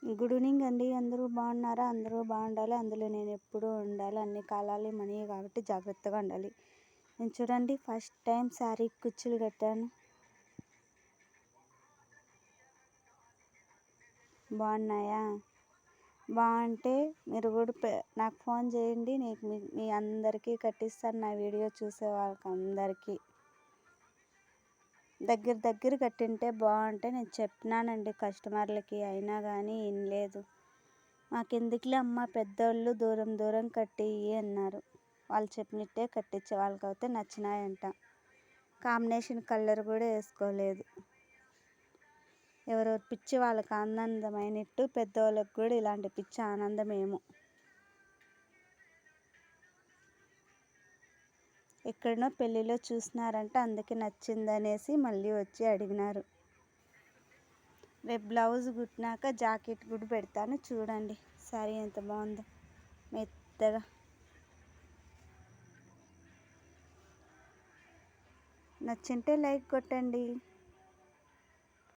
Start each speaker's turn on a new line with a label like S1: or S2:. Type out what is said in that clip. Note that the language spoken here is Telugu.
S1: గుడ్ ఈవినింగ్ అండి. అందరూ బాగున్నారా? అందరూ బాగుండాలి, అందులో నేను ఎప్పుడూ ఉండాలి. అన్ని కాలాలు మనయే కాబట్టి జాగ్రత్తగా ఉండాలి. నేను చూడండి ఫస్ట్ టైం శారీ కుచ్చులు కట్టాను. బాగున్నాయా? బాగుంటే మీరు కూడా నాకు ఫోన్ చేయండి. నీకు మీ అందరికీ కట్టిస్తాను. నా వీడియో చూసే వాళ్ళకి అందరికీ దగ్గర కట్టింటే బాగుంటే నేను చెప్పినానండి కస్టమర్లకి, అయినా కానీ వినలేదు. మాకెందుకులే అమ్మ, పెద్దోళ్ళు దూరం కట్టి అన్నారు. వాళ్ళు చెప్పినట్టే కట్టించే, వాళ్ళకైతే నచ్చినాయంట. కాంబినేషన్ కలర్ కూడా వేసుకోలేదు. ఎవరెవరు పిచ్చి వాళ్ళకి ఆనందమైనట్టు పెద్దవాళ్ళకి కూడా ఇలాంటి పిచ్చి ఆనందమేమో. ఎక్కడనో పెళ్ళిలో చూసినారంట, అందుకే నచ్చిందనేసి మళ్ళీ వచ్చి అడిగినారు. రేపు బ్లౌజ్ కుట్టినాక జాకెట్ కూడా పెడతాను, చూడండి. శారీ ఎంత బాగుందో, మెత్తగా. నచ్చింటే లైక్ కొట్టండి.